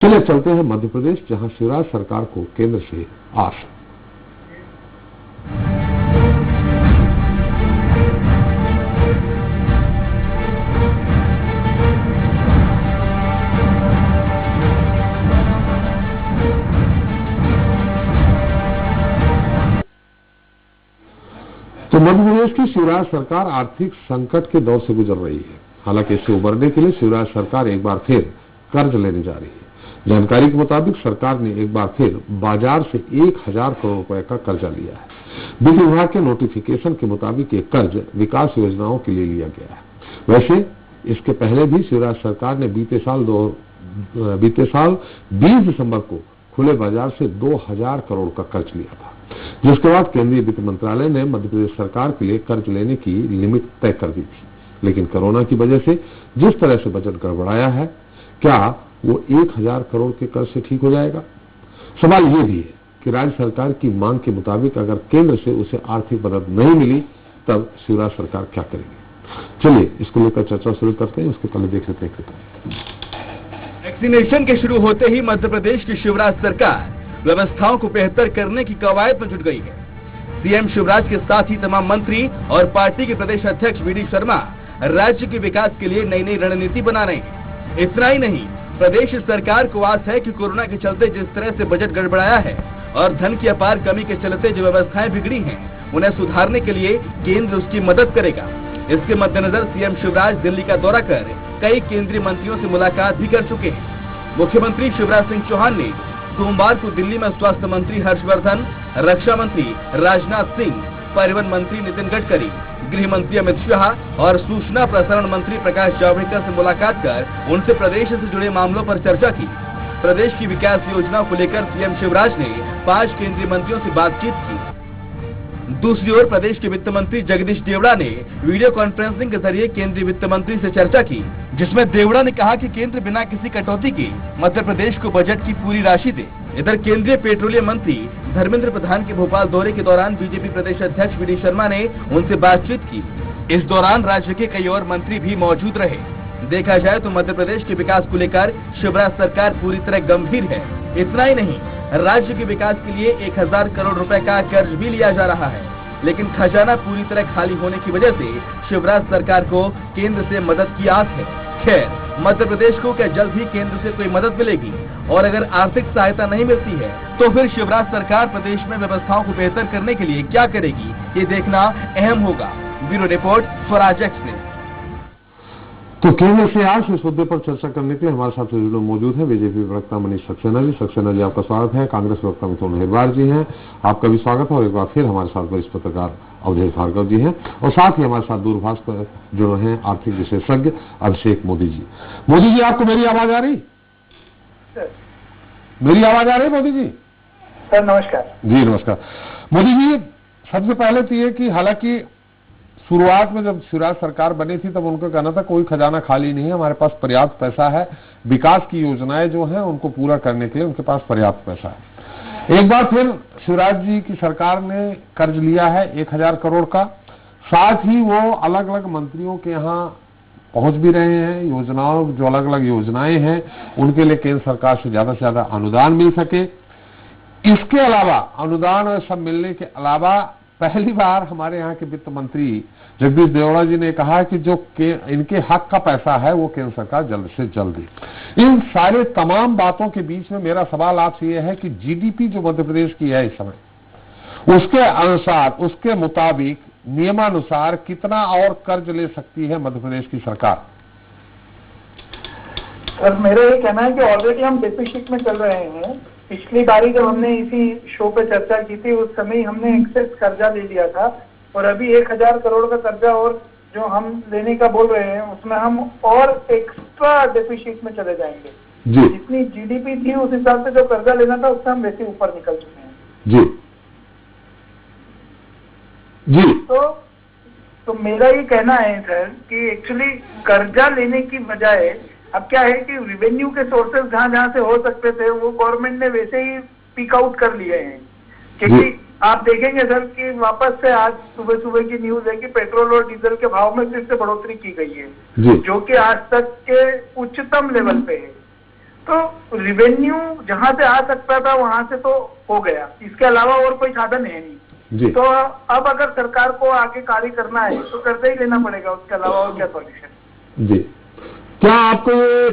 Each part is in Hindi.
चलिए चलते हैं मध्य प्रदेश, जहां शिवराज सरकार को केंद्र से आस। तो मध्य प्रदेश की शिवराज सरकार आर्थिक संकट के दौर से गुजर रही है। हालांकि इससे उबरने के लिए शिवराज सरकार एक बार फिर कर्ज लेने जा रही है। जानकारी के मुताबिक सरकार ने एक बार फिर बाजार से 1000 करोड़ रुपए का कर्जा लिया है। वित्त विभाग के नोटिफिकेशन के मुताबिक ये कर्ज विकास योजनाओं के लिए लिया गया है। वैसे इसके पहले भी शिवराज सरकार ने बीते साल 20 दिसंबर को खुले बाजार से 2000 करोड़ का कर्ज लिया था, जिसके बाद केंद्रीय वित्त मंत्रालय ने मध्य प्रदेश सरकार के लिए कर्ज लेने की लिमिट तय कर दी थी। लेकिन कोरोना की वजह से जिस तरह से बजट गड़बड़ाया है, क्या वो 1000 करोड़ के कर्ज से ठीक हो जाएगा? सवाल ये भी है कि राज्य सरकार की मांग के मुताबिक अगर केंद्र से उसे आर्थिक मदद नहीं मिली, तब शिवराज सरकार क्या करेगी? चलिए इसको लेकर चर्चा शुरू करते हैं। उसके पहले देख लेते हैं। वैक्सीनेशन के शुरू होते ही मध्य प्रदेश की शिवराज सरकार व्यवस्थाओं को बेहतर करने की कवायद में जुट गई है। सीएम शिवराज के साथ ही तमाम मंत्री और पार्टी के प्रदेश अध्यक्ष वी डी शर्मा राज्य के विकास के लिए नई नई रणनीति बना रहे हैं। इतना ही नहीं, प्रदेश सरकार को आस है कि कोरोना के चलते जिस तरह से बजट गड़बड़ाया है और धन की अपार कमी के चलते जो व्यवस्थाएं बिगड़ी हैं, उन्हें सुधारने के लिए केंद्र उसकी मदद करेगा। इसके मद्देनजर सीएम शिवराज दिल्ली का दौरा कर कई केंद्रीय मंत्रियों से मुलाकात भी कर चुके हैं। मुख्यमंत्री शिवराज सिंह चौहान ने सोमवार को दिल्ली में स्वास्थ्य मंत्री हर्षवर्धन, रक्षा मंत्री राजनाथ सिंह, परिवहन मंत्री नितिन गडकरी, गृह मंत्री अमित शाह और सूचना प्रसारण मंत्री प्रकाश जावड़ेकर से मुलाकात कर उनसे प्रदेश से जुड़े मामलों पर चर्चा की। प्रदेश की विकास योजना को लेकर सीएम शिवराज ने 5 केंद्रीय मंत्रियों से बातचीत की। दूसरी ओर प्रदेश के वित्त मंत्री जगदीश देवड़ा ने वीडियो कॉन्फ्रेंसिंग के जरिए केंद्रीय वित्त मंत्री से चर्चा की, जिसमें देवड़ा ने कहा कि केंद्र बिना किसी कटौती के मध्य प्रदेश को बजट की पूरी राशि दे। इधर केंद्रीय पेट्रोलियम मंत्री धर्मेंद्र प्रधान के भोपाल दौरे के दौरान बीजेपी प्रदेश अध्यक्ष वी डी शर्मा ने उनसे बातचीत की। इस दौरान राज्य के कई और मंत्री भी मौजूद रहे। देखा जाए तो मध्य प्रदेश के विकास को लेकर शिवराज सरकार पूरी तरह गंभीर है। इतना ही नहीं, राज्य के विकास के लिए 1000 करोड़ रुपए का कर्ज भी लिया जा रहा है। लेकिन खजाना पूरी तरह खाली होने की वजह से शिवराज सरकार को केंद्र से मदद की आस है। खैर, मध्य प्रदेश को क्या जल्द ही केंद्र से कोई मदद मिलेगी? और अगर आर्थिक सहायता नहीं मिलती है, तो फिर शिवराज सरकार प्रदेश में व्यवस्थाओं को बेहतर करने के लिए क्या करेगी, ये देखना अहम होगा। Bureau report, Swaraj express. तो केंद्र से आज इस मुद्दे पर चर्चा करने के लिए हमारे साथ मौजूद है बीजेपी प्रवक्ता मनीष सक्सेना जी। सक्सेना जी, आपका स्वागत है। कांग्रेस प्रवक्ता मिथुन हेरवार जी हैं, आपका भी स्वागत है। और एक बार फिर हमारे साथ वरिष्ठ पत्रकार अवधेश भार्गव जी हैं, और साथ ही हमारे साथ दूरभाष पर जुड़े हैं आर्थिक विशेषज्ञ अभिषेक मोदी जी। मोदी जी, आपको मेरी आवाज आ रही? मेरी आवाज आ रही मोदी जी? सर नमस्कार जी। नमस्कार मोदी जी। सबसे पहले तो ये कि हालांकि शुरुआत में जब शिवराज सरकार बनी थी तब उनका कहना था कोई खजाना खाली नहीं है, हमारे पास पर्याप्त पैसा है, विकास की योजनाएं जो हैं उनको पूरा करने के लिए उनके पास पर्याप्त पैसा है। एक बार फिर शिवराज जी की सरकार ने कर्ज लिया है 1000 करोड़ का। साथ ही वो अलग अलग मंत्रियों के यहाँ पहुंच भी रहे हैं। योजनाओं, जो अलग अलग योजनाएं हैं उनके लिए केंद्र सरकार से ज्यादा अनुदान मिल सके। इसके अलावा अनुदान और सब मिलने के अलावा पहली बार हमारे यहाँ के वित्त मंत्री जगदीश देवड़ा जी ने कहा कि जो इनके हक का पैसा है वो केंद्र सरकार जल्द से जल्द दे। इन सारे तमाम बातों के बीच में मेरा सवाल आपसे ये है कि जीडीपी जो मध्य प्रदेश की है इस समय, उसके अनुसार, उसके मुताबिक नियमानुसार कितना और कर्ज ले सकती है मध्य प्रदेश की सरकार? सर मेरा ये कहना है कि ऑलरेडी हम डेफिसिट में चल रहे हैं। पिछली बारी जब हमने इसी शो पे चर्चा की थी उस समय हमने एक्सेस कर्जा ले लिया था, और अभी 1000 करोड़ का कर्जा और जो हम लेने का बोल रहे हैं उसमें हम और एक्स्ट्रा डेफिसिट में चले जाएंगे। जितनी जीडीपी थी उस हिसाब से जो कर्जा लेना था उससे हम वैसे ऊपर निकल चुके हैं। जी। तो मेरा ये कहना है सर कि एक्चुअली कर्जा लेने की बजाय अब क्या है कि रिवेन्यू के सोर्सेज जहां से हो सकते थे वो गवर्नमेंट ने वैसे ही पिक आउट कर लिए हैं। क्योंकि आप देखेंगे सर कि वापस से आज सुबह की न्यूज है कि पेट्रोल और डीजल के भाव में फिर से बढ़ोतरी की गई है, जो कि आज तक के उच्चतम लेवल पे है। तो रिवेन्यू जहां से आ सकता था वहां से तो हो गया, इसके अलावा और कोई साधन है नहीं जी। तो अब अगर सरकार को आगे कार्य करना है तो कर्जा ही लेना पड़ेगा, उसके अलावा और क्या सॉल्यूशन। जी, क्या आपको ये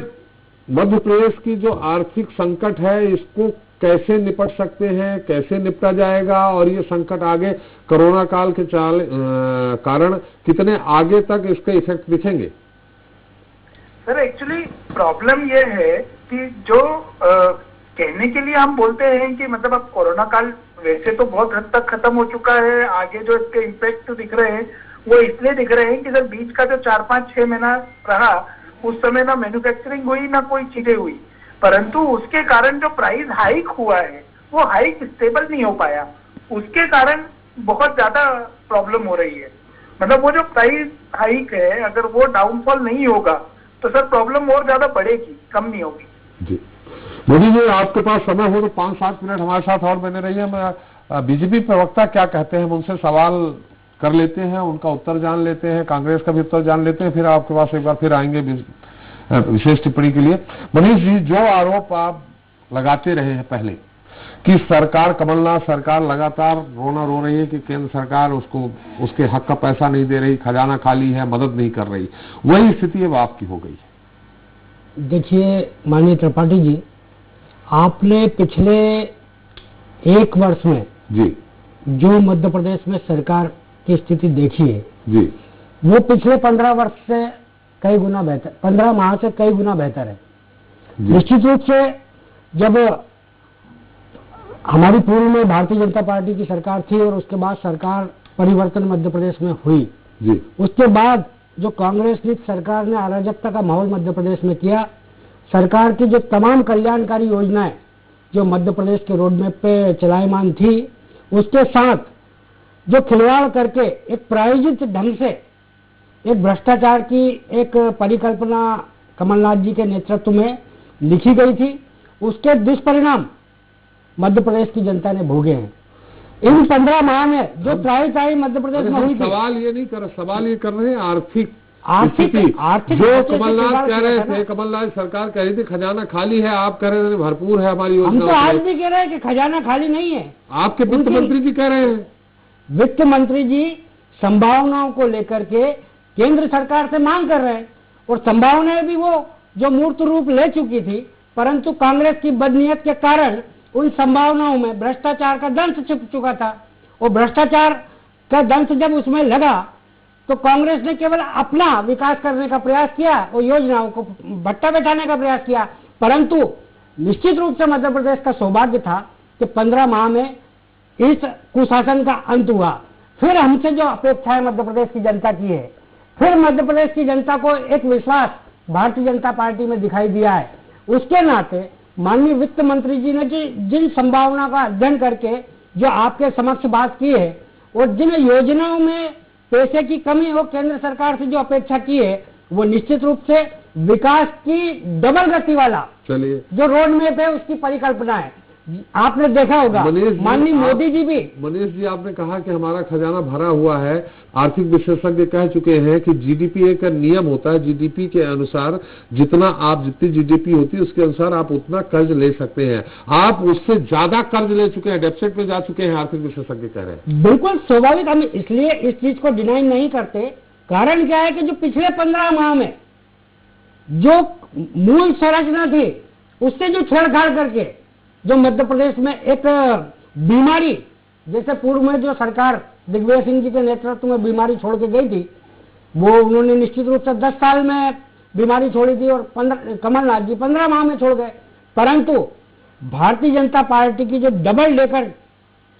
मध्य प्रदेश की जो आर्थिक संकट है इसको कैसे निपट सकते हैं, कैसे निपटा जाएगा, और ये संकट आगे कोरोना काल के कारण कितने आगे तक इसके इफेक्ट दिखेंगे? सर एक्चुअली प्रॉब्लम ये है कि जो कहने के लिए हम बोलते हैं कि मतलब अब कोरोना काल वैसे तो बहुत हद तक खत्म हो चुका है, आगे जो इसके इम्पैक्ट दिख रहे हैं वो इसलिए दिख रहे हैं कि सर बीच का जो 4-5-6 महीना रहा उस समय ना मैन्युफैक्चरिंग हुई ना कोई चीजें हुई, परंतु उसके कारण जो प्राइस हाइक हुआ है वो हाइक स्टेबल नहीं हो पाया, उसके कारण बहुत ज्यादा प्रॉब्लम हो रही है। मतलब वो जो प्राइस हाइक है अगर वो डाउनफॉल नहीं होगा तो सर प्रॉब्लम और ज्यादा बढ़ेगी, कम नहीं होगी। जी, मोदी जी आपके पास समय हो तो 5-7 मिनट हमारे साथ और बने रहिए। मैं बीजेपी प्रवक्ता क्या कहते हैं हम उनसे सवाल कर लेते हैं, उनका उत्तर जान लेते हैं, कांग्रेस का भी उत्तर जान लेते हैं, फिर आपके पास एक बार फिर आएंगे विशेष टिप्पणी के लिए। मनीष जी, जो आरोप आप लगाते रहे हैं पहले कि सरकार, कमलनाथ सरकार लगातार रोना रो रही है कि केंद्र सरकार उसको उसके हक का पैसा नहीं दे रही, खजाना खाली है, मदद नहीं कर रही, वही स्थिति अब आपकी हो गई है। देखिए माननीय त्रिपाठी जी, आपने पिछले 1 वर्ष में जी जो मध्य प्रदेश में सरकार की स्थिति देखी है जी, वो पिछले 15 वर्ष से कई गुना बेहतर, 15 माह से कई गुना बेहतर है। निश्चित रूप से जब हमारी पूर्व में भारतीय जनता पार्टी की सरकार थी और उसके बाद सरकार परिवर्तन मध्य प्रदेश में हुई जी, उसके बाद जो कांग्रेस की सरकार ने अराजकता का माहौल मध्य प्रदेश में किया, सरकार की जो तमाम कल्याणकारी योजनाएं जो मध्य प्रदेश के रोडमैप पे चलायमान थी, उसके साथ जो खिलवाड़ करके एक प्रायोजित ढंग से एक भ्रष्टाचार की एक परिकल्पना कमलनाथ जी के नेतृत्व में लिखी गई थी, उसके दुष्परिणाम मध्य प्रदेश की जनता ने भोगे हैं। इन 15 माह में जो त्राही मध्य प्रदेश में हुई थी, सवाल ये नहीं कर, सवाल ये कर रहे हैं आर्थिक जो कमलनाथ कह रहे थे, कमलनाथ सरकार कह रही थी खजाना खाली है, आप कह रहे थे भरपूर है हमारी योजना। हम तो आज भी कह रहे हैं कि खजाना खाली नहीं है। आपके वित्त मंत्री जी कह रहे हैं। वित्त मंत्री जी संभावनाओं को लेकर के केंद्र सरकार से मांग कर रहे हैं, और संभावनाएं भी वो जो मूर्त रूप ले चुकी थी, परंतु कांग्रेस की बदनीयत के कारण उन संभावनाओं में भ्रष्टाचार का दंश छिप चुका था, और भ्रष्टाचार का दंश जब उसमें लगा तो कांग्रेस ने केवल अपना विकास करने का प्रयास किया और योजनाओं को भट्टा बैठाने का प्रयास किया, परंतु निश्चित रूप से मध्य प्रदेश का सौभाग्य था कि 15 माह में इस कुशासन का अंत हुआ। फिर हमसे जो अपेक्षाएं मध्य प्रदेश की जनता की है, फिर मध्य प्रदेश की जनता को एक विश्वास भारतीय जनता पार्टी में दिखाई दिया है। उसके नाते माननीय वित्त मंत्री जी ने जिन संभावना का अध्ययन करके जो आपके समक्ष बात की है, और जिन योजनाओं में पैसे की कमी हो केंद्र सरकार से जो अपेक्षा की है, वो निश्चित रूप से विकास की डबल गति वाला चलिए जो रोड मैप है उसकी परिकल्पना है। आपने देखा होगा माननीय मोदी जी भी। मनीष जी, आपने कहा कि हमारा खजाना भरा हुआ है। आर्थिक विशेषज्ञ कह चुके हैं कि जीडीपी एक नियम होता है, जीडीपी के अनुसार जितनी जीडीपी होती है उसके अनुसार आप उतना कर्ज ले सकते हैं। आप उससे ज्यादा कर्ज ले चुके हैं, डेफिसिट में जा चुके हैं, आर्थिक विशेषज्ञ कह रहे हैं। बिल्कुल स्वाभाविक, हम इसलिए इस चीज को डिनाई नहीं करते। कारण क्या है कि जो पिछले 15 माह में जो मूल संरचना थी उससे जो छेड़छाड़ करके जो मध्य प्रदेश में एक बीमारी, जैसे पूर्व में जो सरकार दिग्विजय सिंह जी के नेतृत्व में बीमारी छोड़ के गई थी, वो उन्होंने निश्चित रूप से 10 साल में बीमारी छोड़ी थी, और कमलनाथ जी 15 माह में छोड़ गए। परंतु भारतीय जनता पार्टी की जो डबल डेकर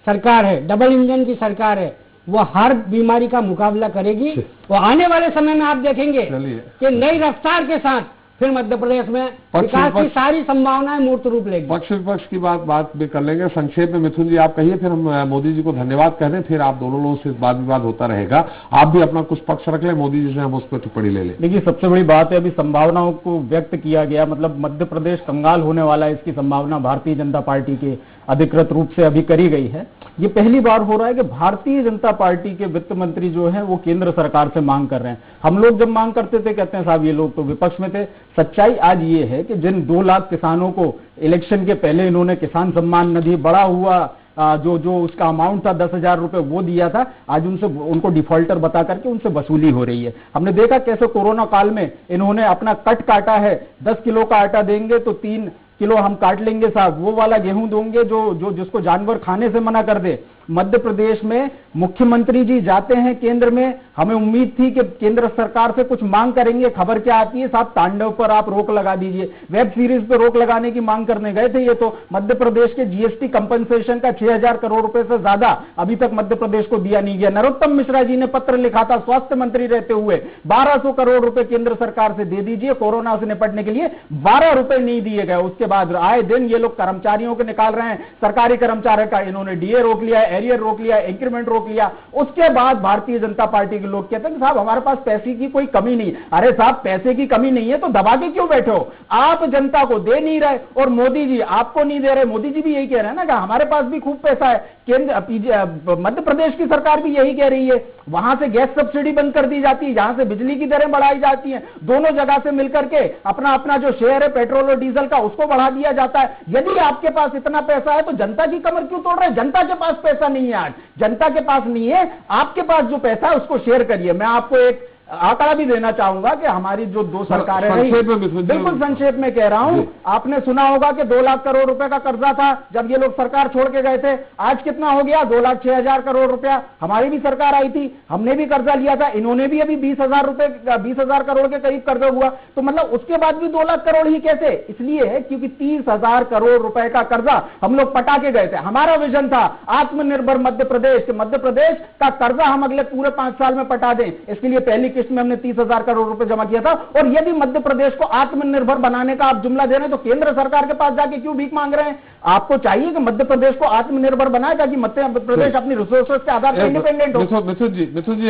सरकार है, डबल इंजन की सरकार है, वो हर बीमारी का मुकाबला करेगी, और आने वाले समय में आप देखेंगे कि नई रफ्तार के साथ फिर मध्य प्रदेश में विकास की सारी संभावनाएं मूर्त रूप लेगी। पक्ष विपक्ष की बात भी कर लेंगे। संक्षेप में मिथुन जी आप कहिए, फिर हम मोदी जी को धन्यवाद कह दें, फिर आप दोनों लोगों से वाद विवाद होता रहेगा। आप भी अपना कुछ पक्ष रख लें, मोदी जी से हम उस पर टिप्पणी ले लें। देखिए, सबसे बड़ी बात है अभी संभावनाओं को व्यक्त किया गया, मतलब मध्य प्रदेश कंगाल होने वाला है, इसकी संभावना भारतीय जनता पार्टी के अधिकृत रूप से अभी करी गई है। ये पहली बार हो रहा है कि भारतीय जनता पार्टी के वित्त मंत्री जो हैं वो केंद्र सरकार से मांग कर रहे हैं। हम लोग जब मांग करते थे कहते हैं साहब ये लोग तो विपक्ष में थे। सच्चाई आज ये है कि जिन 2 लाख किसानों को इलेक्शन के पहले इन्होंने किसान सम्मान निधि बढ़ा हुआ जो उसका अमाउंट था 10,000 रुपए वो दिया था, आज उनको डिफॉल्टर बता करके उनसे वसूली हो रही है। हमने देखा कैसे कोरोना काल में इन्होंने अपना कट काटा है, 10 किलो का आटा देंगे तो 3 किलो हम काट लेंगे साहब, वो वाला गेहूं देंगे जो जिसको जानवर खाने से मना कर दे। मध्य प्रदेश में मुख्यमंत्री जी जाते हैं केंद्र में, हमें उम्मीद थी कि केंद्र सरकार से कुछ मांग करेंगे। खबर क्या आती है साहब, तांडव पर आप रोक लगा दीजिए। वेब सीरीज पर रोक लगाने की मांग करने गए थे। ये तो मध्य प्रदेश के जीएसटी कंपनसेशन का 6,000 करोड़ रुपए से ज्यादा अभी तक मध्य प्रदेश को दिया नहीं गया। नरोत्तम मिश्रा जी ने पत्र लिखा था स्वास्थ्य मंत्री रहते हुए, 1200 करोड़ रुपए केंद्र सरकार से दे दीजिए, कोरोना से निपटने के लिए 12 रुपए नहीं दिए गए। उसके बाद आए दिन ये लोग कर्मचारियों को निकाल रहे हैं, सरकारी कर्मचारियों का इन्होंने डीए रोक लिया, एरियर रोक लिया, इंक्रीमेंट रोक लिया। उसके बाद भारतीय जनता पार्टी के लोग कहते हैं कि साहब हमारे पास पैसे की कोई कमी नहीं। अरे साहब पैसे की कमी नहीं है तो दबा के क्यों बैठे हो? आप जनता को दे नहीं रहे और मोदी जी आपको नहीं दे रहे। मोदी जी भी यही कह रहे हैं ना कि हमारे पास भी खूब पैसा है। केंद्र मध्य प्रदेश की सरकार भी यही कह रही है, वहां से गैस सब्सिडी बंद कर दी जाती है, यहां से बिजली की दरें बढ़ाई जाती हैं, दोनों जगह से मिलकर के अपना अपना जो शेयर है पेट्रोल और डीजल का उसको बढ़ा दिया जाता है। यदि आपके पास इतना पैसा है तो जनता की कमर क्यों तोड़ रहे हैं? जनता के पास पैसा नहीं है, आज जनता के पास नहीं है। आपके पास जो पैसा है उसको शेयर करिए। मैं आपको एक आंकड़ा भी देना चाहूंगा कि हमारी जो 2 सरकारें रही, बिल्कुल संक्षेप में कह रहा हूं, आपने सुना होगा कि 2 लाख करोड़ रुपए का कर्जा था जब ये लोग सरकार छोड़ के गए थे। आज कितना हो गया? 2,06,000 करोड़ रुपया। हमारी भी सरकार आई थी, हमने भी कर्जा लिया था, इन्होंने भी अभी 20,000 करोड़ के करीब कर्जा हुआ। तो मतलब उसके बाद भी 2 लाख करोड़ ही कैसे? इसलिए है क्योंकि 30,000 करोड़ रुपए का कर्जा हम लोग पटा के गए थे। हमारा विजन था आत्मनिर्भर मध्य प्रदेश, मध्य प्रदेश का कर्जा हम अगले पूरे 5 साल में पटा दें। इसके लिए पहली किस्त में हमने 30,000 करोड़ रुपए जमा किया था। और यदि मध्य प्रदेश को आत्मनिर्भर बनाने का आप जुमला दे रहे हैं तो केंद्र सरकार के पास जाके क्यों भीख मांग रहे हैं? आपको चाहिए कि मध्य प्रदेश को आत्मनिर्भर बनाए ताकि मध्य प्रदेश अपनी रिसोर्सेज के आधार पर इंडिपेंडेंट हो। मिथुन जी,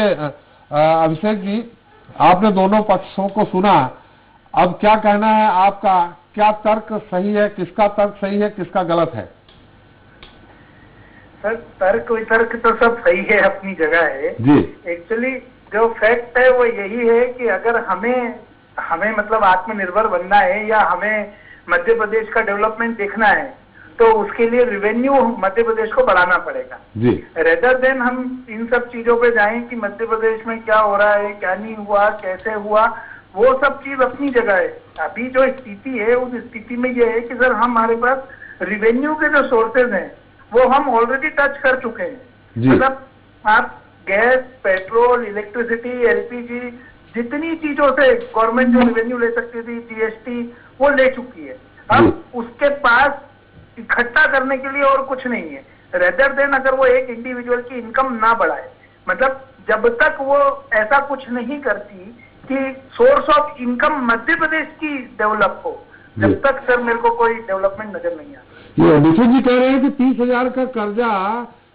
अभिषेक जी, आपने दोनों पक्षों को सुना, अब क्या कहना है आपका? क्या तर्क सही है? किसका तर्क सही है, किसका गलत है? सर तर्क वितर्क तो सब सही है, अपनी जगह है जी। एक्चुअली जो फैक्ट है वो यही है कि अगर हमें मतलब आत्मनिर्भर बनना है या हमें मध्य प्रदेश का डेवलपमेंट देखना है तो उसके लिए रेवेन्यू मध्य प्रदेश को बढ़ाना पड़ेगा जी। रेदर देन हम इन सब चीजों पे जाएं कि मध्य प्रदेश में क्या हो रहा है, क्या नहीं हुआ, कैसे हुआ, वो सब चीज अपनी जगह है। अभी जो स्थिति है उस स्थिति में ये है कि सर हमारे पास रेवेन्यू के जो सोर्सेज हैं वो हम ऑलरेडी टच कर चुके हैं। मतलब आप गैस, पेट्रोल, इलेक्ट्रिसिटी, एलपीजी, जितनी चीजों से गवर्नमेंट जो रेवेन्यू ले सकती थी, जीएसटी, वो ले चुकी है। अब उसके पास इकट्ठा करने के लिए और कुछ नहीं है रेदर देन अगर वो एक इंडिविजुअल की इनकम ना बढ़ाए, मतलब जब तक वो ऐसा कुछ नहीं करती कि source of income Madhya Pradesh की डेवलप हो, जब तक सर मेरे को कोई डेवलपमेंट नजर नहीं आता। ये नितिन जी कह रहे हैं कि 30,000 का कर्जा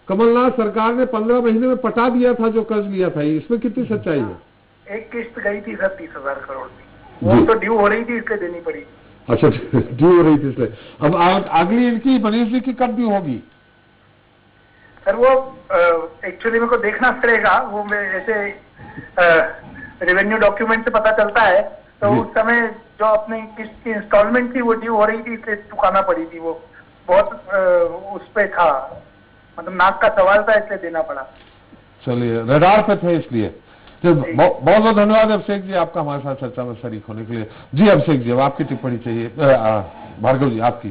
कमलनाथ सरकार ने 15 महीने में पटा दिया था, जो कर्ज लिया था, इसमें कितनी सच्चाई है? एक किस्त गई थी सर 30,000 करोड़ की, वो तो ड्यू हो रही थी, इसलिए देनी पड़ी। अच्छा, ड्यू हो रही थी इसलिए। अब अगली इनकी मनीष जी की कब ड्यू होगी? सर वो एक्चुअली मेरे को देखना पड़ेगा, वो जैसे रेवेन्यू डॉक्यूमेंट से पता चलता है तो उस समय जो अपने किस्त की इंस्टॉलमेंट थी वो ड्यू हो रही थी, इसलिए चुकाना पड़ी थी। वो बहुत उस पे था, मतलब नाक का सवाल था, इसलिए देना पड़ा। चलिए, रडार पे थे इसलिए। तो बहुत बहुत धन्यवाद अभिषेक जी आपका हमारे साथ चर्चा में शरीक होने के लिए। जी अभिषेक जी, अब आपकी टिप्पणी चाहिए। भार्गव जी आपकी।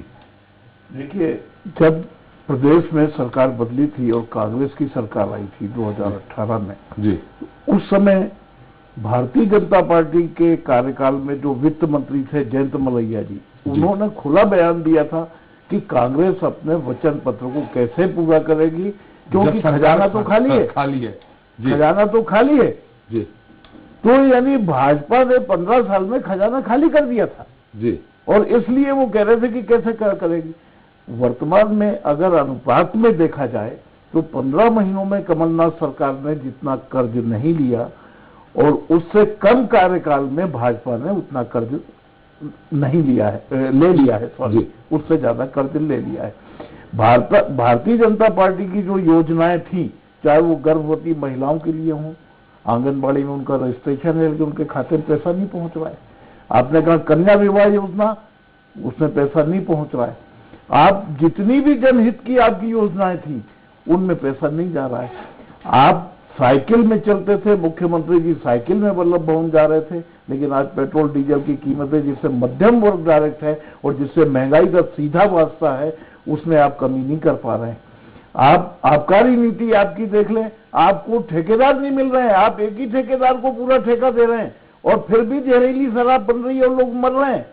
देखिए, जब प्रदेश में सरकार बदली थी और कांग्रेस की सरकार आई थी 2018 में जी, उस समय भारतीय जनता पार्टी के कार्यकाल में जो वित्त मंत्री थे जयंत मलैया जी, उन्होंने खुला बयान दिया था कि कांग्रेस अपने वचन पत्र को कैसे पूरा करेगी, क्योंकि खजाना तो खाली है, खजाना तो खाली है जी। तो यानी भाजपा ने 15 साल में खजाना खाली कर दिया था जी, और इसलिए वो कह रहे थे कि कैसे करेगी। वर्तमान में अगर अनुपात में देखा जाए तो 15 महीनों में कमलनाथ सरकार ने जितना कर्ज नहीं लिया और उससे कम कार्यकाल में भाजपा ने उतना कर्ज नहीं लिया है, ले लिया है, सॉरी, उससे ज्यादा कर्ज ले लिया है। भारतीय जनता पार्टी की जो योजनाएं थी, चाहे वो गर्भवती महिलाओं के लिए हों, आंगनबाड़ी में उनका रजिस्ट्रेशन है लेकिन उनके खाते में पैसा नहीं पहुंच रहा है। आपने कहा कन्या विवाह योजना, उसमें पैसा नहीं पहुंच रहा है। आप जितनी भी जनहित की आपकी योजनाएं थी उनमें पैसा नहीं जा रहा है। आप साइकिल में चलते थे, मुख्यमंत्री जी साइकिल में वल्लभ भवन जा रहे थे, लेकिन आज पेट्रोल डीजल की कीमतें जिससे मध्यम वर्ग डायरेक्ट है और जिससे महंगाई का सीधा वास्ता है, उसमें आप कमी नहीं कर पा रहे हैं। आप आबकारी नीति आपकी देख लें, आपको ठेकेदार नहीं मिल रहे हैं, आप एक ही ठेकेदार को पूरा ठेका दे रहे हैं और फिर भी जहरीली शराब बन रही है और लोग मर रहे हैं,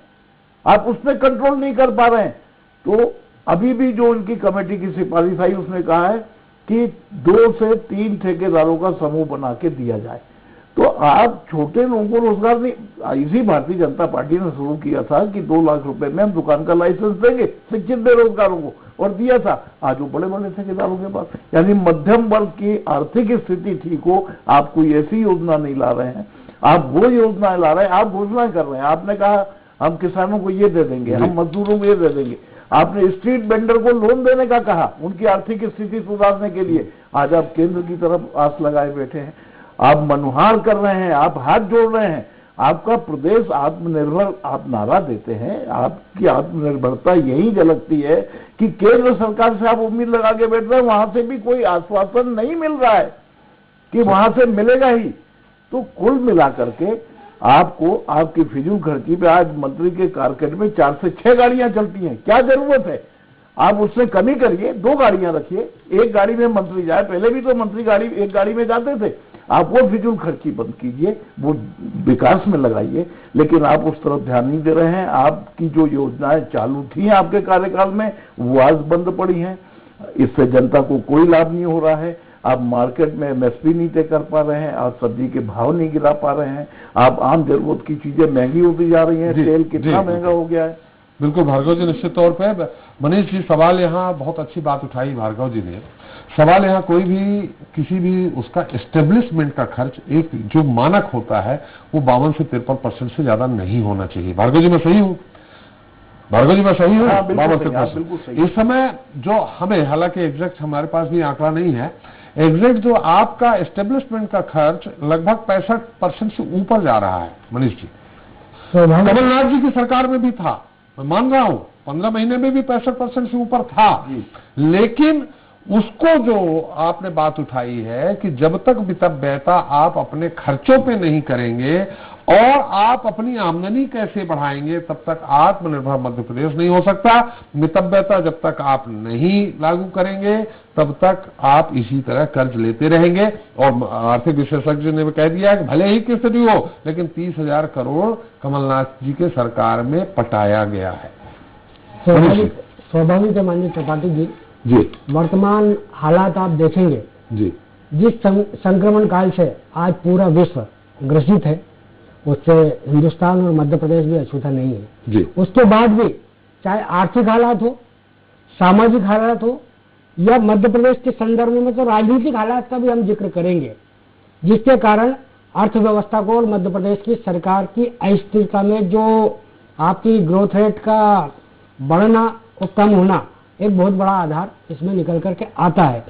आप उस पर कंट्रोल नहीं कर पा रहे हैं। तो अभी भी जो उनकी कमेटी की सिफारिश आई उसने कहा है कि 2 से 3 ठेकेदारों का समूह बना के दिया जाए। तो आप छोटे लोगों को रोजगार नहीं, इसी भारतीय जनता पार्टी ने शुरू किया था कि 2 लाख रुपए में हम दुकान का लाइसेंस देंगे शिक्षित बेरोजगारों को, और दिया था। आज वो बड़े बड़े ठेकेदारों के पास, यानी मध्यम वर्ग की आर्थिक स्थिति ठीक हो, आप कोई ऐसी योजना नहीं ला रहे हैं, आप वो योजनाएं ला रहे हैं, आप घोषणाएं कर रहे हैं। आपने कहा हम किसानों को ये दे देंगे, हम मजदूरों को ये दे देंगे, आपने स्ट्रीट वेंडर को लोन देने का कहा उनकी आर्थिक स्थिति सुधारने के लिए। आज आप केंद्र की तरफ आस लगाए बैठे हैं, आप मनुहार कर रहे हैं, आप हाथ जोड़ रहे हैं। आपका प्रदेश आत्मनिर्भर आप नारा देते हैं, आपकी आत्मनिर्भरता यही झलकती है कि केंद्र सरकार से आप उम्मीद लगा के बैठ रहे हैं, वहां से भी कोई आश्वासन नहीं मिल रहा है कि वहां से मिलेगा ही। तो कुल मिलाकर के आपको आपकी फिजूल खर्ची पे आज मंत्री के कारकेट में 4 से 6 गाड़ियां चलती हैं, क्या जरूरत है? आप उससे कमी करिए, 2 गाड़ियां रखिए, एक गाड़ी में मंत्री जाए। पहले भी तो मंत्री एक गाड़ी में जाते थे। आप वो फिजूल खर्ची बंद कीजिए, वो विकास में लगाइए, लेकिन आप उस तरफ ध्यान नहीं दे रहे हैं। आपकी जो योजनाएं चालू थी आपके कार्यकाल में वो आज बंद पड़ी हैं, इससे जनता को कोई लाभ नहीं हो रहा है। आप मार्केट में एमएसपी नहीं तय कर पा रहे हैं, आप सब्जी के भाव नहीं गिरा पा रहे हैं, आप आम जरूरत की चीजें महंगी होती जा रही हैं, तेल कितना महंगा हो गया है। बिल्कुल भार्गव जी, निश्चित तौर पे मनीष जी सवाल यहाँ बहुत अच्छी बात उठाई भार्गव जी ने। सवाल यहाँ कोई भी किसी भी उसका एस्टेब्लिशमेंट का खर्च एक जो मानक होता है वो 52 से 53% से ज्यादा नहीं होना चाहिए। भार्गव जी मैं सही हूँ? भार्गव जी मैं सही हूँ? 52%। इस समय जो हमें, हालांकि एग्जैक्ट हमारे पास भी आंकड़ा नहीं है, एग्जैक्ट जो आपका एस्टेब्लिशमेंट का खर्च लगभग 65% से ऊपर जा रहा है मनीष जी। कमलनाथ जी की सरकार में भी था, मैं मान रहा हूं 15 महीने में भी 65% से ऊपर था, लेकिन उसको जो आपने बात उठाई है कि जब तक मितव्ययता आप अपने खर्चों पे नहीं करेंगे और आप अपनी आमदनी कैसे बढ़ाएंगे, तब तक आत्मनिर्भर मध्य प्रदेश नहीं हो सकता। मितव्ययता जब तक आप नहीं लागू करेंगे तब तक आप इसी तरह कर्ज लेते रहेंगे। और आर्थिक विशेषज्ञ ने कह दिया कि भले ही किस्त दी हो, लेकिन 30,000 करोड़ कमलनाथ जी के सरकार में पटाया गया है। स्वाभाविक है माननीय त्रिपाठी जी, वर्तमान हालात आप देखेंगे जी, जिस संक्रमण काल से आज पूरा विश्व ग्रसित है, उससे हिंदुस्तान और मध्य प्रदेश भी अछूता नहीं है जी। उसके बाद भी चाहे आर्थिक हालात हो, सामाजिक हालात हो, या मध्य प्रदेश के संदर्भ में तो राजनीतिक हालात का भी हम जिक्र करेंगे, जिसके कारण अर्थव्यवस्था को और मध्य प्रदेश की सरकार की अस्थिरता में जो आपकी ग्रोथ रेट का बढ़ना और कम होना एक बहुत बड़ा आधार इसमें निकल करके आता है।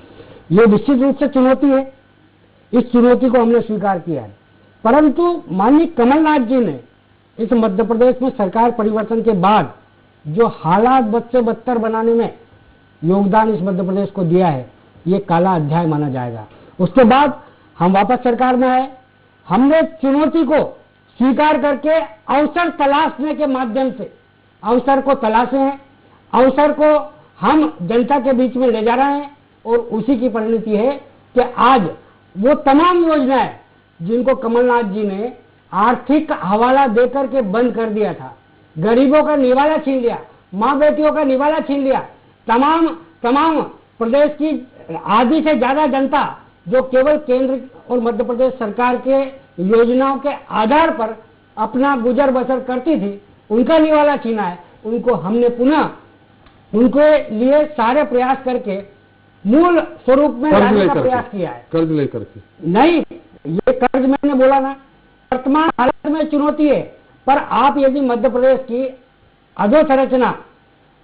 ये निश्चित रूप से चुनौती है, इस चुनौती को हमने स्वीकार किया है। परंतु माननीय कमलनाथ जी ने इस मध्य प्रदेश में सरकार परिवर्तन के बाद जो हालात बद से बदतर बनाने में योगदान इस मध्य प्रदेश को दिया है, ये काला अध्याय माना जाएगा। उसके बाद हम वापस सरकार में आए, हमने चुनौती को स्वीकार करके अवसर तलाशने के माध्यम से अवसर को तलाशे हैं, अवसर को हम जनता के बीच में ले जा रहे हैं, और उसी की परिणति है कि आज वो तमाम योजनाएं जिनको कमलनाथ जी ने आर्थिक हवाला देकर के बंद कर दिया था, गरीबों का निवाला छीन लिया, माँ बेटियों का निवाला छीन लिया, तमाम प्रदेश की आधी से ज्यादा जनता जो केवल केंद्र और मध्य प्रदेश सरकार के योजनाओं के आधार पर अपना गुजर बसर करती थी, उनका निवाला छीना है। उनको हमने पुनः उनके लिए सारे प्रयास करके मूल स्वरूप में लाने का प्रयास किया है। कर्ज लेकर के नहीं, ये कर्ज मैंने बोला ना, वर्तमान हालत में चुनौती है, पर आप यदि मध्य प्रदेश की अधोसंरचना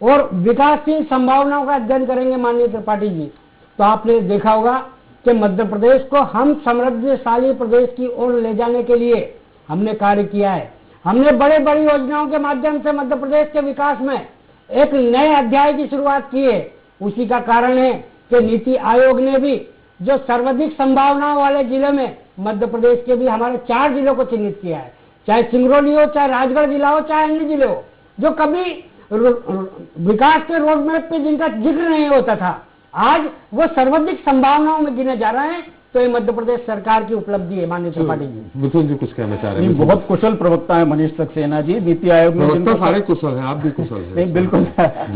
और विकासशील संभावनाओं का अध्ययन करेंगे माननीय त्रिपाठी जी, तो आपने देखा होगा कि मध्य प्रदेश को हम समृद्धशाली प्रदेश की ओर ले जाने के लिए हमने कार्य किया है। हमने बड़े बड़ी योजनाओं के माध्यम से मध्य प्रदेश के विकास में एक नए अध्याय की शुरुआत की है। उसी का कारण है कि नीति आयोग ने भी जो सर्वाधिक संभावनाओं वाले जिले में मध्य प्रदेश के भी हमारे 4 जिलों को चिन्हित किया है, चाहे सिंगरौली हो, चाहे राजगढ़ जिला हो, चाहे अन्य जिले हो, जो कभी विकास के रोड मैप पे जिनका जिक्र नहीं होता था, आज वो सर्वाधिक संभावनाओं में गिने जा रहे हैं। तो ये मध्य प्रदेश सरकार की उपलब्धि है माननीय त्रिपाठी जी। मिथुन जी कुछ कहना चाह रहे हैं? बहुत कुशल प्रवक्ता है मनीष सक्सेना जी। नीति आयोग में प्रवक्ता सारे कुशल हैं, आप भी कुशल हैं। नहीं बिल्कुल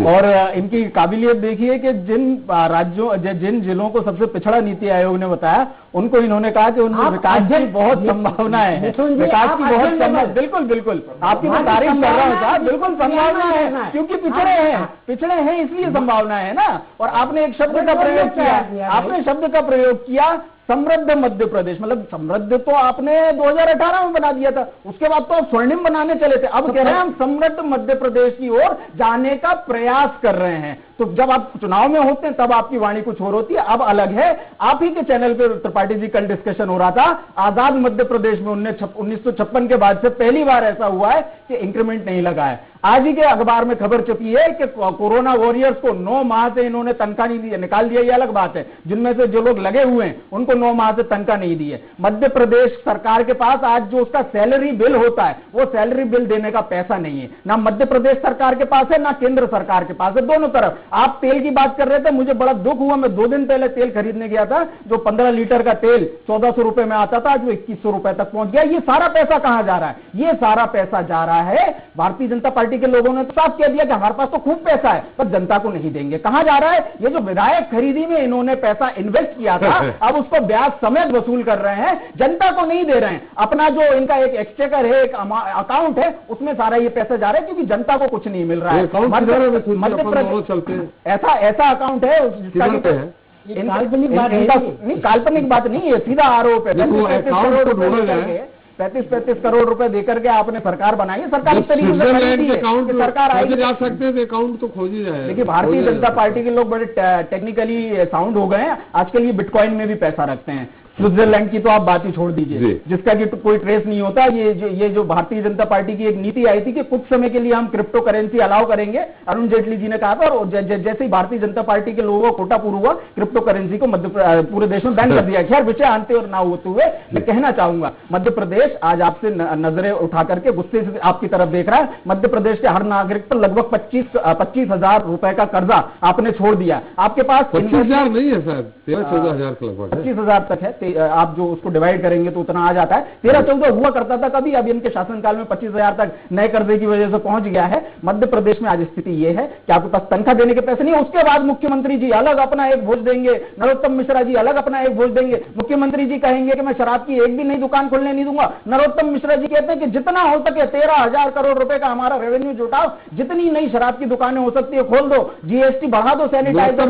और इनकी काबिलियत देखिए कि जिन राज्यों जिन जिलों को सबसे पिछड़ा नीति आयोग ने बताया, उनको इन्होंने कहा कि उनमें विकास की बहुत संभावना है, विकास की बहुत संभावना। बिल्कुल बिल्कुल आपकी मैं तारीफ कर रहा हूँ साहब, बिल्कुल संभावना है, क्योंकि पिछड़े हैं इसलिए संभावना है ना। और आपने एक शब्द का प्रयोग किया, आपने शब्द का प्रयोग किया समृद्ध मध्य प्रदेश। मतलब समृद्ध तो आपने 2018 में बना दिया था, उसके बाद तो आप स्वर्णिम बनाने चले थे। अब कह रहे हैं हम समृद्ध मध्य प्रदेश की ओर जाने का प्रयास कर रहे हैं। तो जब आप चुनाव में होते हैं तब आपकी वाणी कुछ और होती है, अब अलग है। आप ही के चैनल पे त्रिपाठी जी कल डिस्कशन हो रहा था, आजाद मध्य प्रदेश में 1956 के बाद से पहली बार ऐसा हुआ है कि इंक्रीमेंट नहीं लगा है। आज ही के अखबार में खबर छपी है कि कोरोना वॉरियर्स को 9 माह से इन्होंने तनख्वाह नहीं दी, निकाल दिया, ये अलग बात है। जिनमें से जो लोग लगे हुए हैं उनको 9 माह से तनख्वाह नहीं दी है। मध्य प्रदेश सरकार के पास आज जो उसका सैलरी बिल होता है, वो सैलरी बिल देने का पैसा नहीं है, ना मध्य प्रदेश सरकार के पास है ना केंद्र सरकार के पास है, दोनों तरफ। आप तेल की बात कर रहे थे, मुझे बड़ा दुख हुआ, मैं 2 दिन पहले तेल खरीदने गया था, जो 15 लीटर का तेल 1400 रुपए में आता था, आज वो 2100 रुपए तक पहुंच गया। ये सारा पैसा कहां जा रहा है? ये सारा पैसा जा रहा है, भारतीय जनता पार्टी के लोगों ने साफ कह दिया कि हमारे पास तो खूब पैसा है पर जनता को नहीं देंगे। कहां जा रहा है? ये जो विधायक खरीदी में इन्होंने पैसा इन्वेस्ट किया था, अब उसको ब्याज समेत वसूल कर रहे हैं, जनता को नहीं दे रहे हैं। अपना जो इनका एक एक्सचेकर है, एक अकाउंट है, उसमें सारा ये पैसा जा रहा है, क्योंकि जनता को कुछ नहीं मिल रहा है। ऐसा अकाउंट है जिसका काल्पनिक बात नहीं है, सीधा आरोप है। 35 करोड़ रुपए देकर के आपने सरकार बनाई है, सरकार इस तरीके से सरकार आएगी जा सकते हैं, अकाउंट तो खोज ही जाए। देखिए भारतीय जनता पार्टी के लोग बड़े टेक्निकली साउंड हो गए हैं, आजकल ये बिटकॉइन में भी पैसा रखते हैं। स्विट्जरलैंड की तो आप बात ही छोड़ दीजिए, जिसका कि कोई ट्रेस नहीं होता। ये जो भारतीय जनता पार्टी की एक नीति आई थी कि कुछ समय के लिए हम क्रिप्टो करेंसी अलाउ करेंगे, अरुण जेटली जी ने कहा था, और जैसे ही भारतीय जनता पार्टी के लोगों को कोटा पूरा हुआ, क्रिप्टो करेंसी को पूरे देश में बैन कर दिया। खैर विषय आनते और ना होते हुए मैं कहना चाहूंगा, मध्य प्रदेश आज आपसे नजरें उठा करके गुस्से से आपकी तरफ देख रहा है। मध्य प्रदेश के हर नागरिक पर लगभग 25,000 रुपए का कर्जा आपने छोड़ दिया। आपके पास 25,000 नहीं है सर, 13-14,000 का लगभग 25,000 तक है। आप जो उसको डिवाइड करेंगे तो उतना आ जाता है। 13-14 हुआ करता था कभी, अब इनके शासनकाल में 25,000 तक नए कर्जे की वजह से पहुंच गया है। मध्य प्रदेश में आज स्थिति यह है कि आपके पास तनख्वाह देने के पैसे नहीं है। उसके बाद मुख्यमंत्री जी अलग अपना एक भोज देंगे, नरोत्तम मिश्रा जी अलग अपना एक भोज देंगे। मुख्यमंत्री जी कहेंगे कि मैं शराब की एक भी नई दुकान खोलने नहीं दूंगा। नरोत्तम मिश्रा जी कहते हैं कि जितना हो सके 13,000 करोड़ रुपए का हमारा रेवेन्यू जुटाओ, जितनी नई शराब की दुकानें हो सकती है खोल दो, जीएसटी बढ़ा दो, सैनिटाइजर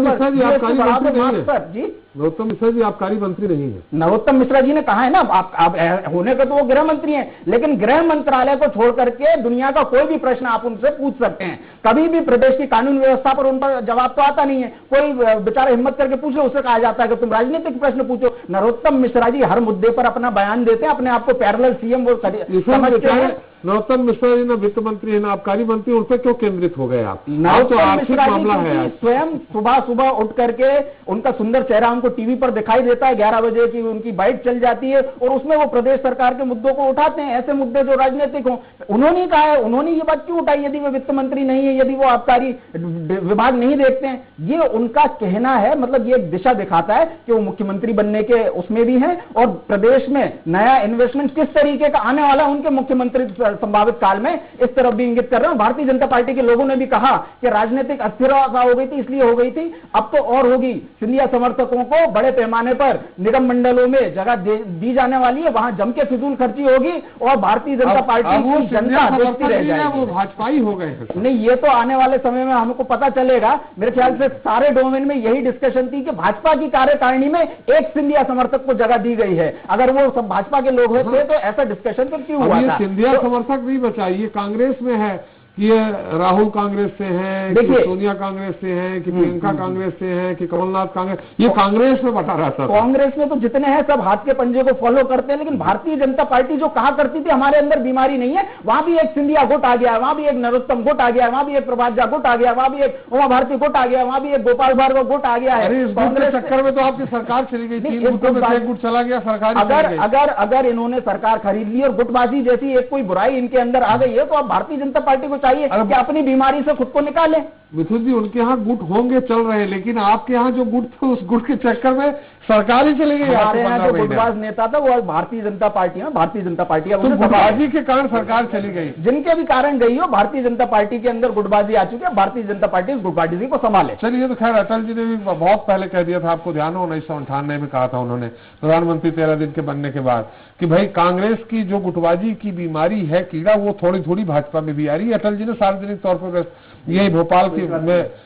जी। नरोत्तम मिश्रा जी आबकारी मंत्री नहीं है। नरोत्तम मिश्रा जी ने कहा है ना, आप होने का तो वो गृह मंत्री हैं, लेकिन गृह मंत्रालय को छोड़ करके दुनिया का कोई भी प्रश्न आप उनसे पूछ सकते हैं। कभी भी प्रदेश की कानून व्यवस्था पर उन पर जवाब तो आता नहीं है। कोई बेचारा हिम्मत करके पूछ लो, उससे कहा जाता है कि तुम राजनीतिक प्रश्न पूछो। नरोत्तम मिश्रा जी हर मुद्दे पर अपना बयान देते हैं, अपने आप को पैरेलल सीएम वो समझते हैं। नरोत्तम मिश्रा जी ना वित्त मंत्री है ना आबकारी मंत्री, उन पर क्यों केंद्रित हो गए आप? नरोत्तम मिश्रा जी स्वयं सुबह उठ करके उनका सुंदर चेहरा हमको टीवी पर दिखाई देता है, 11 बजे की उनकी बाइट चल जाती है और उसमें वो प्रदेश सरकार के मुद्दों को उठाते हैं, ऐसे मुद्दे जो राजनीतिक हों। उन्होंने कहा है, उन्होंने ये बात क्यों उठाई? यदि वो वित्त मंत्री नहीं है, यदि वो आबकारी विभाग नहीं देखते हैं, ये उनका कहना है। मतलब ये एक दिशा दिखाता है कि वो मुख्यमंत्री बनने के उसमें भी है और प्रदेश में नया इन्वेस्टमेंट किस तरीके का आने वाला है उनके मुख्यमंत्री संभावित काल में, इस तरफ भी इंगित कर रहे हैं। भारतीय जनता पार्टी के लोगों ने भी कहा कि राजनीतिक अस्थिरता हो गई थी, इसलिए हो गई थी, अब तो और होगी। सिंधिया समर्थकों को बड़े पैमाने पर निगम मंडलों में जगह दी जाने वाली है, वहां जम के फिजूल खर्ची होगी और भारतीय जनता पार्टी की जनता देखती रह जाएगी। वो भाजपाई हो गए। नहीं, ये तो आने वाले समय में हमको पता चलेगा। मेरे ख्याल से सारे डोमेन में यही डिस्कशन थी कि भाजपा की कार्यकारिणी में एक सिंधिया समर्थक को जगह दी गई है। अगर वो सब भाजपा के लोग होते तो ऐसा डिस्कशन तो क्यों हुआ था? सिंधिया समर्थक नहीं बचा, ये कांग्रेस में है कि ये राहुल कांग्रेस से हैं, कि देखिए, सोनिया कांग्रेस से हैं, कि प्रियंका कांग्रेस से हैं, कि कमलनाथ कांग्रेस, ये कांग्रेस में बटा रहता था। कांग्रेस में तो जितने हैं सब हाथ के पंजे को फॉलो करते हैं, लेकिन भारतीय जनता पार्टी जो कहा करती थी हमारे अंदर बीमारी नहीं है, वहां भी एक सिंधिया गुट आ गया, वहां भी एक नरोत्तम गुट आ गया, वहां भी एक प्रभात झा गुट आ गया, वहां भी एक उमा भारती गुट आ गया, वहां भी एक गोपाल भार्गव गुट आ गया है। अरे इस गुट के चक्कर में तो आपकी सरकार चली गई, 3 गुटों में से एक गुट चला गया, सरकार अगर इन्होंने सरकार खरीद ली और गुटबाजी जैसी एक कोई बुराई इनके अंदर आ गई है, तो अब भारतीय जनता पार्टी को चाहिए कि अपनी बीमारी से खुद को निकालें। मिथुन जी, उनके यहाँ गुट होंगे, चल रहे हैं, लेकिन आपके यहाँ जो गुट थे उस गुट के चक्कर में सरकार ही चली गई। हमारे यहाँ जो गुटबाज नेता था वो भारतीय जनता पार्टी है, भारतीय जनता पार्टी तो गुटबाजी के कारण सरकार चली गई, जिनके भी कारण गई हो, भारतीय जनता पार्टी के अंदर गुटबाजी आ चुकी है, भारतीय जनता पार्टी इस गुटबाजी को संभाले। चलिए, तो खैर अटल जी ने भी बहुत पहले कह दिया था, आपको ध्यान हो 1998 में कहा था उन्होंने, प्रधानमंत्री 13 दिन के बनने के बाद, कि भाई कांग्रेस की जो गुटबाजी की बीमारी है, कीड़ा, वो थोड़ी थोड़ी भाजपा में भी आ रही है। अटल जी ने सार्वजनिक तौर पर यही भोपाल की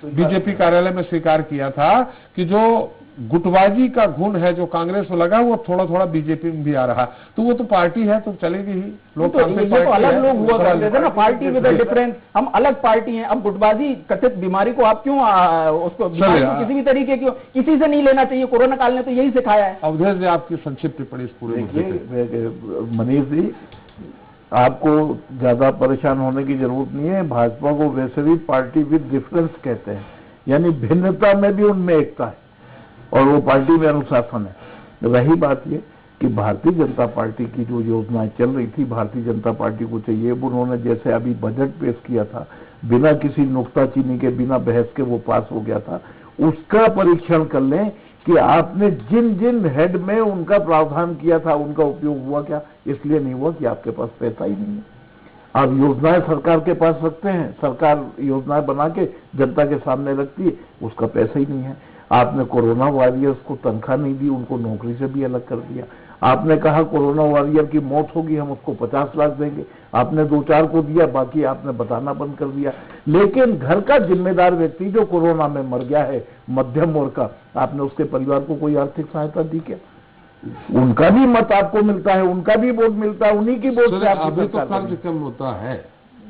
बीजेपी कार्यालय में स्वीकार किया था कि जो गुटबाजी का गुण है जो कांग्रेस को लगा, वो थोड़ा थोड़ा बीजेपी में भी आ रहा, तो वो तो पार्टी है, तो चलेगी ही। लोग तो अलग लोग हुआ करते थे ना, पार्टी विद डिफरेंस, हम अलग पार्टी हैं। अब गुटबाजी कथित बीमारी को आप क्यों उसको किसी भी तरीके की किसी से नहीं लेना चाहिए, कोरोना काल ने तो यही सिखाया है। अवधेश जी, आपकी संक्षिप्त टिप्पणी इस पूरे मुद्दे पे। मनीष जी, आपको ज्यादा परेशान होने की जरूरत नहीं है। भाजपा को वैसे भी पार्टी विद डिफरेंस कहते हैं, यानी भिन्नता में भी उनमें एकता है, और वो पार्टी में अनुशासन है। रही बात ये कि भारतीय जनता पार्टी की जो योजनाएं चल रही थी, भारतीय जनता पार्टी को चाहिए, उन्होंने जैसे अभी बजट पेश किया था, बिना किसी नुक्ताचीनी के, बिना बहस के वो पास हो गया था, उसका परीक्षण कर लें कि आपने जिन जिन हेड में उनका प्रावधान किया था उनका उपयोग हुआ क्या। इसलिए नहीं हुआ कि आपके पास पैसा ही नहीं है। आप योजनाएं सरकार के पास रखते हैं, सरकार योजनाएं बना के जनता के सामने रखती है, उसका पैसा ही नहीं है। आपने कोरोना वॉरियर्स को तनख्वाह नहीं दी, उनको नौकरी से भी अलग कर दिया। आपने कहा कोरोना वॉरियर की मौत होगी, हम उसको 50 लाख देंगे, आपने 2-4 को दिया, बाकी आपने बताना बंद कर दिया। लेकिन घर का जिम्मेदार व्यक्ति जो कोरोना में मर गया है, मध्यम वर्ग का, आपने उसके परिवार को कोई आर्थिक सहायता दी क्या? उनका भी मत आपको मिलता है, उनका भी वोट मिलता है, उन्हीं की वोट से आपकी अभी तो सरकार कर्ज का मुद्दा है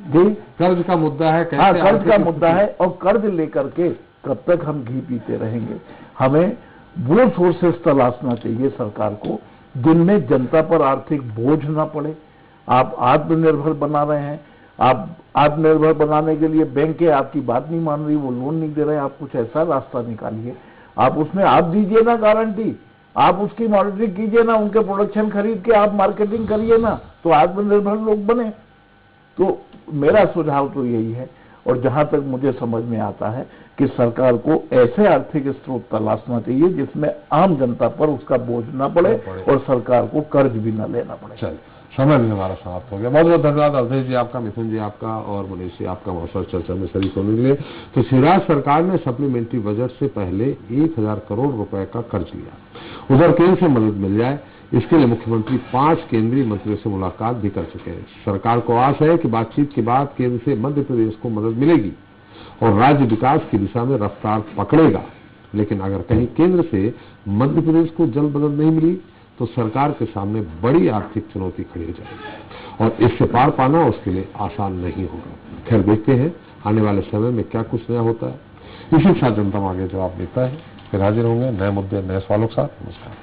जी, कर्ज का मुद्दा है। हाँ, कर्ज का मुद्दा है, और कर्ज लेकर के कब तक हम घी पीते रहेंगे? हमें वो सोर्सेस तलाशना चाहिए सरकार को जिनमें जनता पर आर्थिक बोझ ना पड़े। आप आत्मनिर्भर बना रहे हैं, आप आत्मनिर्भर बनाने के लिए बैंकें आपकी बात नहीं मान रही, वो लोन नहीं दे रहे, आप कुछ ऐसा रास्ता निकालिए, आप उसमें आप दीजिए ना गारंटी, आप उसकी मॉनिटरिंग कीजिए ना, उनके प्रोडक्शन खरीद के आप मार्केटिंग करिए ना, तो आत्मनिर्भर लोग बने। तो मेरा सुझाव तो यही है, और जहां तक मुझे समझ में आता है कि सरकार को ऐसे आर्थिक स्रोत तलाशना चाहिए जिसमें आम जनता पर उसका बोझ न पड़े और सरकार को कर्ज भी न लेना पड़े। चलिए, समय भी हमारा समाप्त हो गया। बहुत बहुत धन्यवाद अवधेश जी आपका, मिथुन जी आपका, और मनीष जी आपका मौसम चर्चा में शरीक होने के लिए। तो शिवराज सरकार ने सप्लीमेंट्री बजट से पहले 1000 करोड़ रुपए का कर्ज लिया। उधर केंद्र से मदद मिल जाए, इसके लिए मुख्यमंत्री 5 केंद्रीय मंत्रियों से मुलाकात भी कर चुके हैं। सरकार को आस है कि बातचीत के बाद केंद्र से मध्य प्रदेश को मदद मिलेगी और राज्य विकास की दिशा में रफ्तार पकड़ेगा। लेकिन अगर कहीं केंद्र से मध्य प्रदेश को जल्द मदद नहीं मिली तो सरकार के सामने बड़ी आर्थिक चुनौती खड़ी हो जाएगी, और इससे पार पाना उसके लिए आसान नहीं होगा। खैर, देखते हैं आने वाले समय में क्या कुछ नया होता है। इसी के साथ जनता आगे जवाब देता है, फिर हाजिर होंगे नए मुद्दे, नए सवालों के साथ। नमस्कार।